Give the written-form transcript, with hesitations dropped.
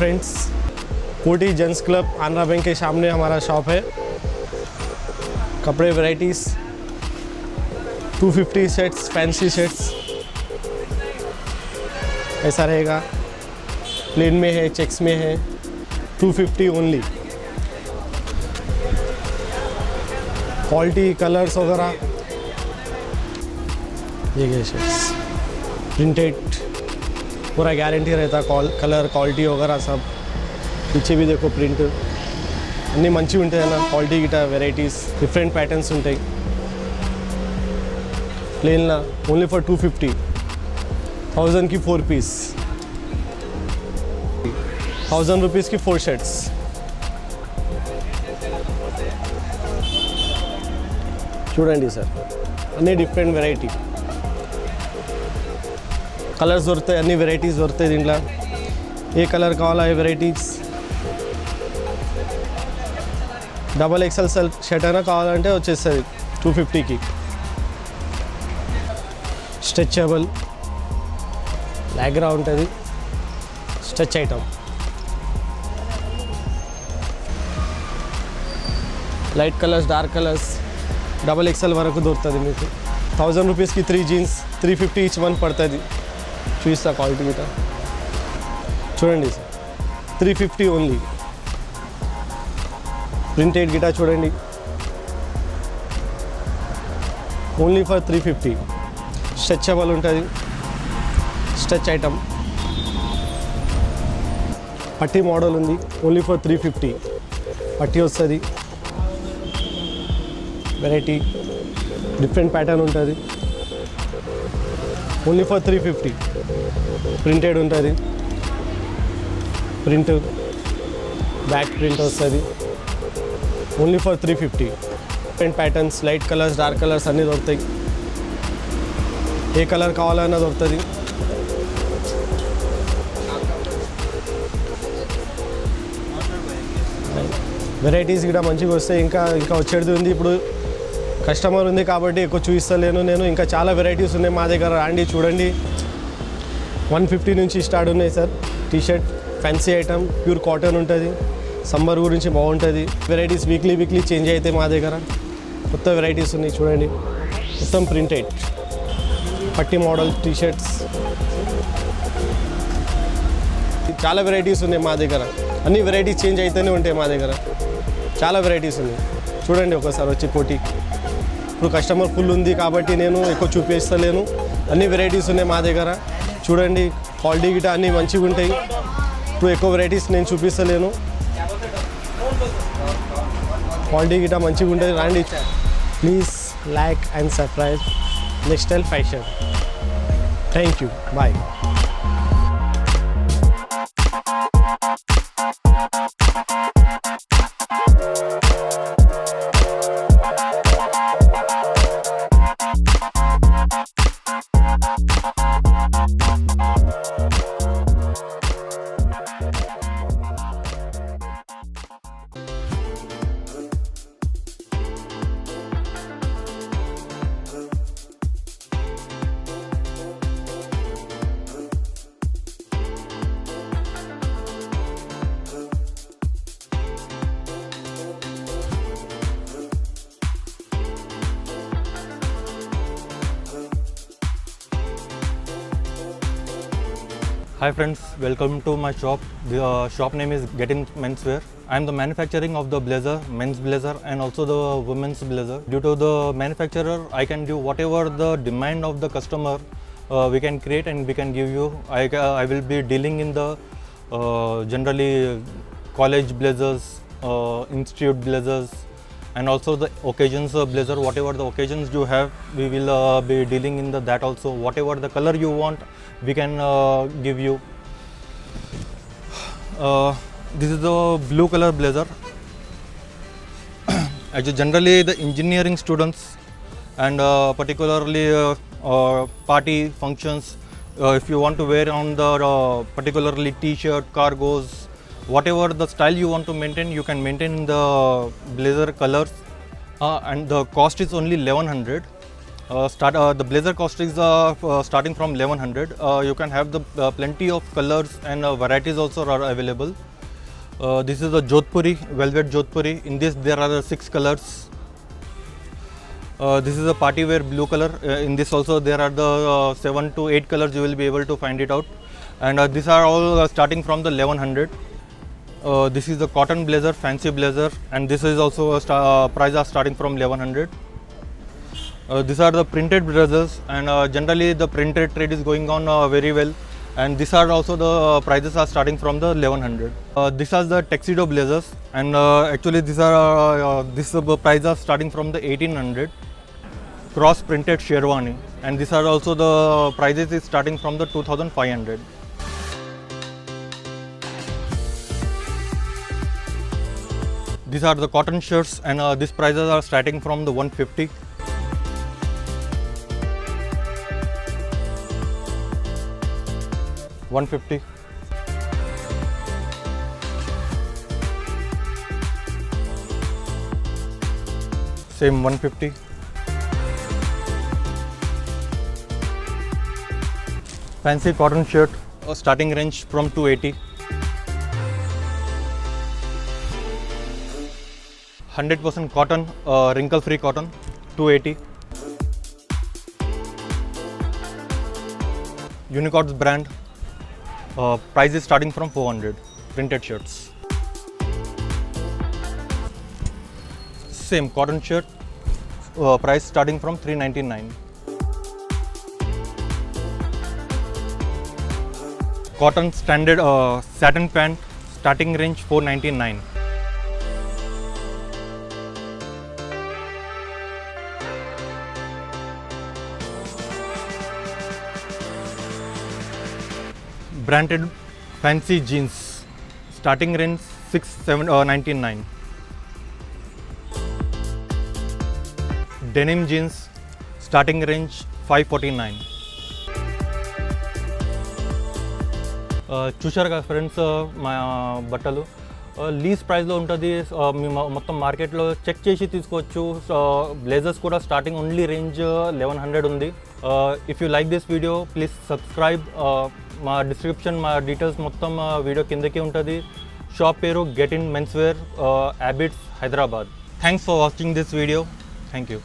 Friends, कोटी gents club Andhra bank के सामने हमारा शॉप है। कपड़े वैरायटीज़ 250 सेट्स, फैंसी सेट्स ऐसा रहेगा। प्लेन में है, चेक्स में है, 250 ओनली। क्वालिटी, कलर्स वगैरह ये शेड्स प्रिंटेड, पूरा गारंटी रहता। कलर क्वालिटी वगैरह सब। पीछे भी देखो प्रिंट अन्नी मंची ఉంటాయి ना। Quality guitar varieties different patterns ఉంటాయి। प्लेन ना ओनली फॉर 250, 1000 की 4 पीस, 1000 रुपीज़ की 4 शर्ट्स। చూడండి సార్, అన్ని డిఫరెంట్ వెరైటీ కలర్స్ దొరుకుతాయి, అన్ని వెరైటీస్ దొరుకుతాయి దీంట్లో। ఏ కలర్ కావాలా ఏ వెరైటీస్। డబల్ ఎక్సెల్ షర్ట్ అయినా కావాలంటే వచ్చేస్తుంది 250కి। స్ట్రెచబుల్ లాగ్రా ఉంటుంది, stretch item. Light colours, dark colours, double XL వరకు దొరుకుతుంది మీకు। 1000 రూపీస్కి 3 జీన్స్, 350 ఈచ్ వన్ పడుతుంది। చూస్తా క్వాలిటీ గిట చూడండి సార్, 350 ఓన్లీ। ప్రింటెడ్ గిట చూడండి, ఓన్లీ ఫర్ 350। స్ట్రెచబుల్ ఉంటుంది, స్ట్రెచ్ ఐటమ్। పట్టీ మోడల్ ఉంది, ఓన్లీ ఫర్ 350। పట్టీ వస్తుంది, వెరైటీ డిఫరెంట్ ప్యాటర్న్ ఉంటుంది, ఓన్లీ ఫర్ 350। ప్రింటెడ్ ఉంటుంది, ప్రింట్ బ్యాక్ ప్రింట్ వస్తుంది, only for 350। Different patterns, light colours, dark colours అన్నీ దొరుకుతాయి। ఏ కలర్ కావాలన్నా దొరుకుతుంది। వెరైటీస్ కూడా మంచిగా వస్తాయి। ఇంకా వచ్చేది ఉంది, ఇప్పుడు కస్టమర్ ఉంది కాబట్టి ఎక్కువ చూపిస్తలేను నేను। ఇంకా చాలా వెరైటీస్ ఉన్నాయి మా దగ్గర, రండి చూడండి। 150 నుంచి స్టార్ట్ ఉన్నాయి sir. T shirt fancy item, pure cotton ఉంటుంది, సమ్మర్ గురించి బాగుంటుంది। వెరైటీస్ వీక్లీ చేంజ్ అవుతాయి మా దగ్గర, కొత్త వెరైటీస్ ఉన్నాయి చూడండి। మొత్తం ప్రింటెడ్ పట్టి మోడల్ టీ షర్ట్స్, చాలా వెరైటీస్ ఉన్నాయి మా దగ్గర। అన్ని వెరైటీస్ చేంజ్ అవుతూనే ఉంటాయి మా దగ్గర, చాలా వెరైటీస్ ఉన్నాయి చూడండి ఒకసారి వచ్చి కోటి। ఇప్పుడు కస్టమర్ ఫుల్ ఉంది కాబట్టి నేను ఎక్కువ చూపిస్తలేను, అన్ని వెరైటీస్ ఉన్నాయి మా దగ్గర చూడండి। క్వాలిటీ గిట అన్నీ మంచిగా ఉంటాయి। ఇప్పుడు ఎక్కువ వెరైటీస్ నేను చూపిస్తలేను, క్వాలిటీ గిట మంచిగా ఉంటుంది, రండి। Please like and subscribe next style fashion. Thank you, bye. Hi friends, welcome to my shop. The shop name is Getting Menswear. I am the manufacturing of the blazer, men's blazer and also the women's blazer. Due to the manufacturer, I can do whatever the demand of the customer we can create and we can give you. I will be dealing in the generally college blazers, institute blazers and also the occasions blazer. Whatever the occasions you have, we will be dealing in that also. Whatever the color you want, we can give you. This is the blue color blazer. Actually, generally the engineering students and particularly party functions, if you want to wear on the particularly t-shirt, cargos, whatever the style you want to maintain, you can maintain in the blazer colors, and the cost is only 1100. The blazer cost is starting from 1100. You can have the plenty of colors and varieties also are available. This is the Jodhpuri, velvet Jodhpuri. In this there are 6 colors. This is a party wear blue color. In this also there are the 7 to 8 colors. You will be able to find it out. And these are all starting from the 1100. This is the cotton blazer, fancy blazer, and this is also price are starting from 1100. These are the printed blazers, and generally the printed trade is going on very well. And these are also the prices are starting from the 1100. These are the tuxedo blazers, and actually these are this price are starting from the 1800. Cross printed sherwani, and these are also the prices is starting from the 2500. These are the cotton shirts, and these prices are starting from the 150. Same 150. Fancy cotton shirt, starting range from 280. 100% cotton, wrinkle free cotton, 280. Unicorns brand, price is starting from 400. Printed shirts. Same cotton shirt, price starting from 399. Cotton standard satin pant, starting range 499. Branded fancy jeans, starting range 699. Denim jeans, starting range 549. చూశారు కదా friends మా బట్టలు lease ప్రైస్లో ఉంటుంది. మేము మొత్తం మార్కెట్లో check చేసి తీసుకోవచ్చు. బ్లేజర్స్ కూడా స్టార్టింగ్ ఓన్లీ రేంజ్ 1100 ఉంది. If you like this video please subscribe. మా డిస్క్రిప్షన్ మా డీటెయిల్స్ మొత్తం వీడియో కిందకి ఉంటుంది. షాప్ పేరు get in men's wear, Abids, Hyderabad. Thanks for watching this video. Thank you.